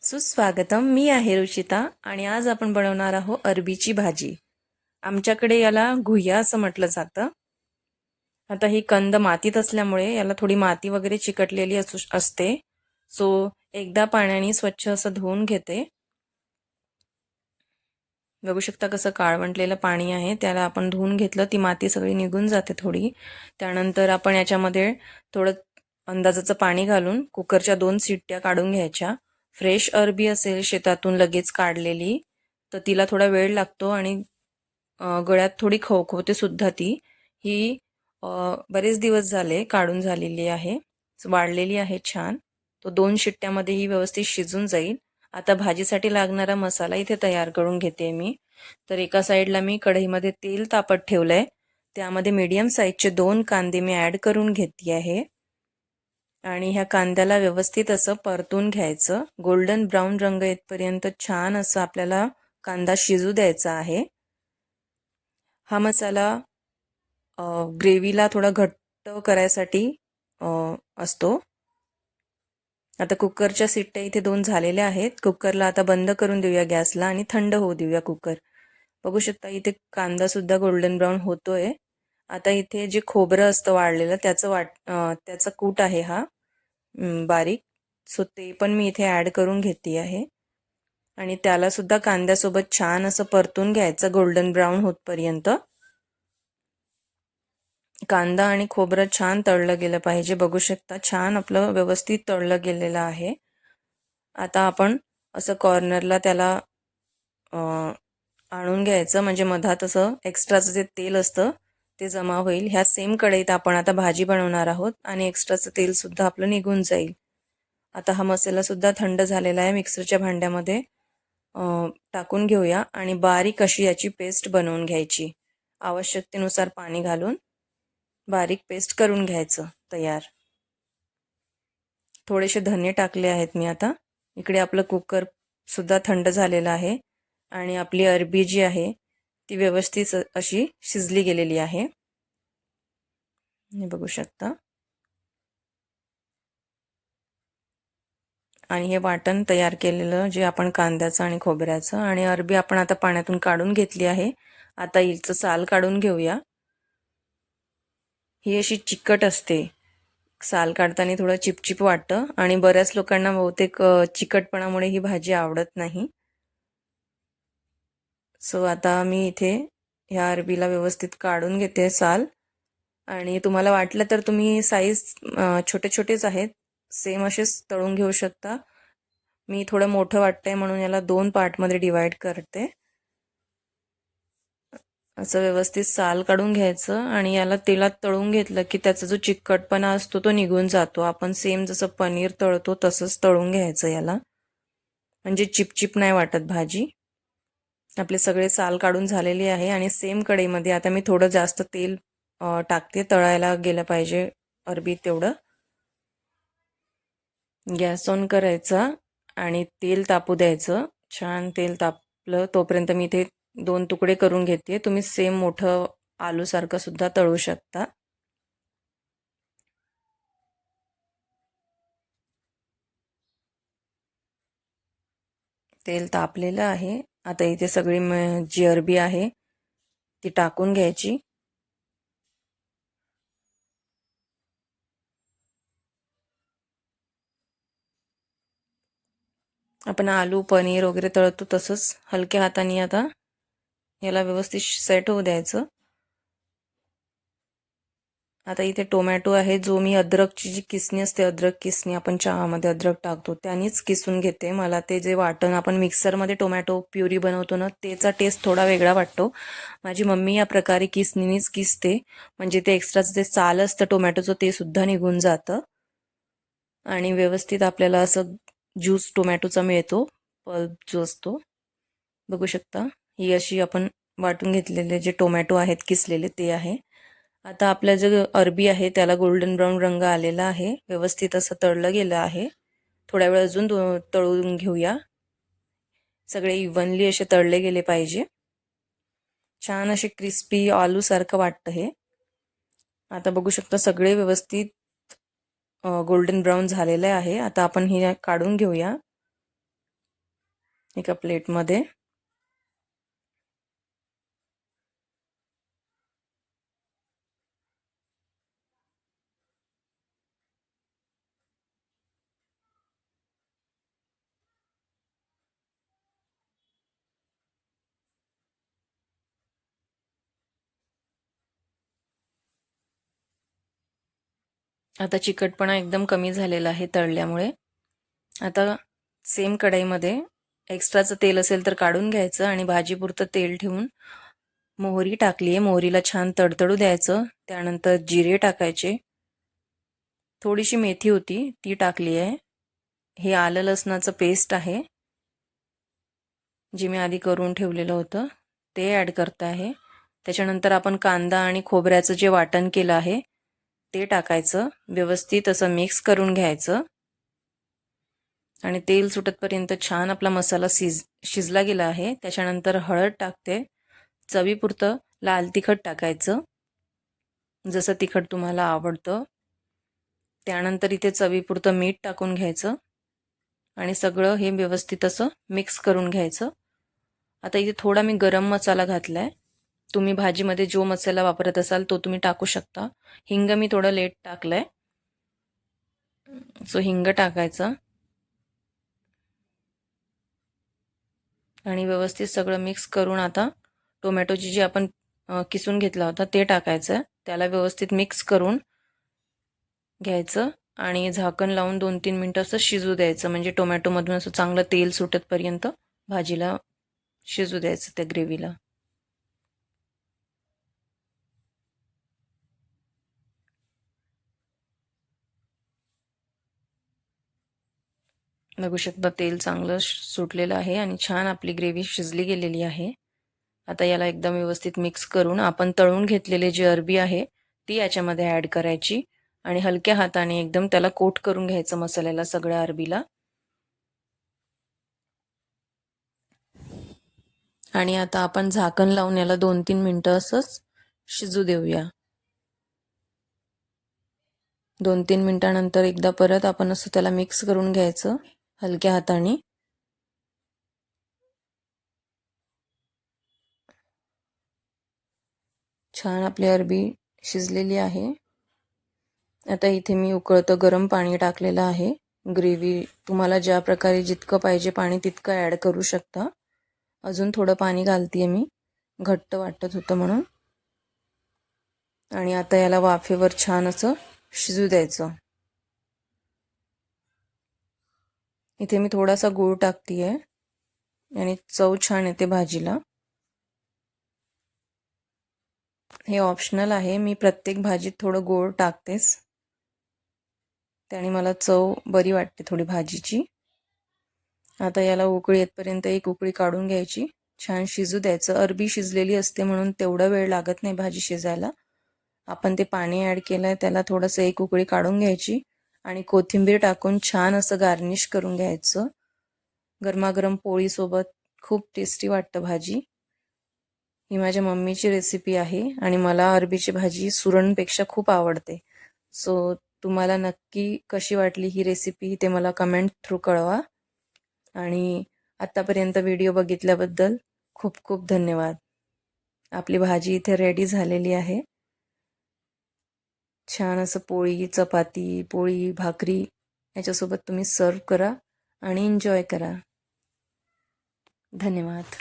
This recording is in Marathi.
सुस्वागतम. मी आहे रुचिता आणि आज आपण बनवणार आहोत अरबीची भाजी. आमच्याकडे याला घुया असं म्हटलं जातं. आता ही कंद मातीत असल्यामुळे याला थोडी माती वगैरे चिकटलेली असते. सो एकदा पाण्याने स्वच्छ असं धुवून घेते. बघू शकता कसं काळवंटलेलं पाणी आहे, त्याला आपण धुवून घेतलं, ती माती सगळी निघून जाते थोडी. त्यानंतर आपण याच्यामध्ये थोडं अंदाजाचं पाणी घालून कुकरच्या 2 शिट्ट्या काढून घ्यायच्या. फ्रेश अरबी असेल शेतातून लगेच काढलेली तर तिला थोडा वेळ लागतो आणि गळ्यात थोडी खवखवते सुद्धा ती. ही बरेच दिवस झाले काढून झालेली आहे, वाढलेली आहे छान. तो 2 शिट्ट्यामध्ये ही व्यवस्थित शिजून जाईल. आता भाजीसाठी लागणारा मसाला इथे तयार करून घेते मी. तर एका साईडला मी कढईमध्ये तेल तापत ठेवलंय, त्यामध्ये मीडियम साईजचे 2 कांदे मी ॲड करून घेते आहे आणि ह्या कांद्याला व्यवस्थित असं परतून घ्यायचं. गोल्डन ब्राऊन रंग येतपर्यंत छान असं आपल्याला कांदा शिजू द्यायचा आहे. हा मसाला ग्रेव्हीला थोडा घट्ट करायसाठी असतो. आता कुकरच्या शिट्ट्या इथे 2 झालेल्या आहेत. कुकरला आता बंद करून देऊया गॅसला आणि थंड होऊ देऊया कुकर. बघू शकता इथे कांदा सुद्धा गोल्डन ब्राऊन होतोय. आता इथे जे खोबरं असतं वाळलेलं त्याचा कूट आहे हा बारीक. सो ते पण मी इथे ॲड करून घेते आहे आणि त्याला सुद्धा कांद्यासोबत छान असं परतून घ्यायचं गोल्डन ब्राऊन होतपर्यंत. कांदा आणि खोबरं छान तळलं गेलं पाहिजे. बघू शकता छान आपलं व्यवस्थित तळलं गेलेलं आहे. आता आपण असं कॉर्नरला त्याला आणून घ्यायचं, म्हणजे मधात असं एक्स्ट्राचं जे तेल असतं ते जमा होईल. ह्या सेम कढईत आपण आता भाजी बनवणार आहोत आणि एक्स्ट्राचं तेल सुद्धा आपलं निघून जाईल. आता हा मसाला सुद्धा थंड झालेला आहे. मिक्सरच्या भांड्यामध्ये टाकून घेऊया आणि बारीक अशी याची पेस्ट बनवून घ्यायची. आवश्यकतेनुसार पाणी घालून बारीक पेस्ट करून घ्यायचं तयार. थोडेसे धने टाकले आहेत मी आता. इकडे आपलं कुकर सुद्धा थंड झालेलं आहे आणि आपली अरबी जी आहे ती व्यवस्थित अशी शिजली गेलेली आहे, हे बघू शकता. आणि हे वाटण तयार केलेलं जे आपण कांद्याचं आणि खोबऱ्याचं आणि अरबी आपण आता पाण्यातून काढून घेतली आहे. आता हिचं साल काढून घेऊया. ही अशी चिकट असते, साल काढताना थोडं चिपचिप वाटतं आणि बऱ्याच लोकांना बहुतेक चिकटपणामुळे ही भाजी आवडत नाही. सो आता मी इथे ह्या अरबीला व्यवस्थित काढून घेते साल. आणि तुम्हाला वाटलं तर तुम्ही साईज छोटे छोटेच आहेत, सेम असेच तळून घेऊ शकता. मी थोडं मोठं वाटतंय म्हणून याला 2 पार्टमध्ये डिवाइड करते. असं व्यवस्थित साल काढून घ्यायचं आणि याला तेलात तळून घेतलं की त्याचा जो चिकटपणा असतो तो निघून जातो. आपण सेम जसं पनीर तळतो तसंच तळून घ्यायचं याला, म्हणजे चिपचिप नाही वाटत भाजी. आपले सगळे साल काढून झालेले आहे आणि सेम कढईमध्ये आता मी थोडं जास्त तेल टाकते. तळायला गेलं पाहिजे अरबी तेवढं. गॅस ऑन करायचा आणि तेल तापू द्यायचं. छान तेल तापलं तोपर्यंत मी इथे 2 तुकडे करून घेते. तुम्ही सेम मोठं आलूसारखं सुद्धा तळू शकता. तेल तापलेलं आहे. आता इथे सगळी जी अरबी आहे ती टाकून घ्यायची. आपण आलू पनीर वगैरे तळतो तसंच हलक्या हाताने आता याला व्यवस्थित सेट होऊ द्यायचं. आता इथे टोमॅटो आहे, जो मी अद्रकची जी किसणी असते, अद्रक किसणी आपण चहामध्ये अद्रक टाकतो त्यानीच किसून घेते. मला ते जे वाटण आपण मिक्सरमध्ये टोमॅटो प्युरी बनवतो ना, त्याचा टेस्ट थोडा वेगळा वाटतो. माझी मम्मी या प्रकारे किसणीनीच किसते, म्हणजे ते एक्स्ट्राचं जे साल असतं टोमॅटोचं ते सुद्धा निघून जातं आणि व्यवस्थित आपल्याला असं ज्यूस टोमॅटोचा मिळतो, पल्प जो असतो. बघू शकता ही अशी आपण वाटून घेतलेले जे टोमॅटो आहेत किसलेले ते आहे. आता आपलं जे अरबी आहे त्याला गोल्डन ब्राऊन रंग आलेला आहे, व्यवस्थित असं तळलं गेलं आहे. थोड्या वेळ अजून तळून घेऊया. सगळे इव्हनली असे तळले गेले पाहिजे. छान असे क्रिस्पी आलूसारखं वाटतं हे. आता बघू शकता सगळे व्यवस्थित गोल्डन ब्राऊन झालेले आहे. आता आपण हे काढून घेऊया. एका प्लेटमध्ये. आता चिकटपणा एकदम कमी झालेला आहे तळल्यामुळे. आता सेम कढईमध्ये एक्स्ट्राचं तेल असेल तर काढून घ्यायचं आणि भाजीपुरतं तेल ठेवून मोहरी टाकली आहे. मोहरीला छान तडतडू द्यायचं. त्यानंतर जिरे टाकायचे. थोडीशी मेथी होती ती टाकली आहे. हे आलं लसणाचं पेस्ट आहे जे मी आधी करून ठेवलेलं होतं ते ॲड करत आहे. त्याच्यानंतर आपण कांदा आणि खोबऱ्याचं जे वाटण केलं आहे ते टाकायचं. व्यवस्थित असं मिक्स करून घ्यायचं आणि तेल सुटतपर्यंत छान आपला मसाला शिजला गेला आहे. त्याच्यानंतर हळद टाकते. चवीपुरतं लाल तिखट टाकायचं जसं तिखट तुम्हाला आवडतं. त्यानंतर इथे चवीपुरतं मीठ टाकून घ्यायचं आणि सगळं हे व्यवस्थित असं मिक्स करून घ्यायचं. आता इथे थोडा मी गरम मसाला घातलाय. तुम्ही भाजीमध्ये जो मसाला वापरत असाल तो तुम्ही टाकू शकता. हिंग मी थोडं लेट टाकलंय, सो हिंग टाकायचं आणि व्यवस्थित सगळं मिक्स करून आता टोमॅटोची जी आपण किसून घेतला होता ते टाकायचं. त्याला व्यवस्थित मिक्स करून घ्यायचं आणि झाकण लावून 2-3 मिनिटं असं शिजू द्यायचं. म्हणजे टोमॅटोमधून असं चांगलं तेल सुटतपर्यंत भाजीला शिजू द्यायचं त्या ग्रेव्हीला. बघू शकता तेल चांगलं सुटलेलं आहे आणि छान आपली ग्रेव्ही शिजली गेलेली आहे. आता याला एकदम व्यवस्थित मिक्स करून आपण तळून घेतलेले जी अरबी आहे ती याच्यामध्ये ॲड करायची आणि हलक्या हाताने एकदम त्याला कोट करून घ्यायचं मसाल्याला सगळ्या अरबीला. आणि आता आपण झाकण लावून याला 2-3 मिनिटं असंच शिजू देऊया. 2-3 मिनिटानंतर एकदा परत आपण असं त्याला मिक्स करून घ्यायचं हलक्या हाताने. छान आपली अरबी शिजलेली आहे. आता इथे मी उकळतं गरम पाणी टाकलेलं आहे. ग्रेव्ही तुम्हाला ज्या प्रकारे जितकं पाहिजे पाणी तितकं ॲड करू शकता. अजून थोडं पाणी घालतेय मी, घट्ट वाटत होतं म्हणून. आणि आता याला वाफेवर छान असं शिजू द्यायचं. इथे मी थोडासा गूळ टाकतेय आणि चव छान येते भाजीला. हे ऑप्शनल आहे, मी प्रत्येक भाजीत थोडं गूळ टाकतेच, त्याने मला चव बरी वाटते थोडी भाजीची. आता याला उकळी येतपर्यंत एक उकळी काढून घ्यायची, छान शिजू द्यायचं. अरबी शिजलेली असते म्हणून तेवढा वेळ लागत नाही भाजी शिजायला. आपण ते पाणी ॲड केलंय त्याला थोडंसं एक उकळी काढून घ्यायची आणि कोथिंबीर टाकून छान असं गार्निश करून घ्यायचं. गरमागरम पोळीसोबत खूप टेस्टी वाटतं भाजी. ही माझ्या मम्मीची रेसिपी आहे आणि मला अरबीची भाजी सुरणपेक्षा खूप आवडते. सो तुम्हाला नक्की कशी वाटली ही रेसिपी ते मला कमेंट थ्रू कळवा. आणि आत्तापर्यंत व्हिडिओ बघितल्याबद्दल खूप खूप धन्यवाद. आपली भाजी इथे रेडी झालेली आहे. छान असं पोळी, चपाती, पोळी, भाकरी याच्यासोबत तुम्ही सर्व करा आणि एन्जॉय करा. धन्यवाद.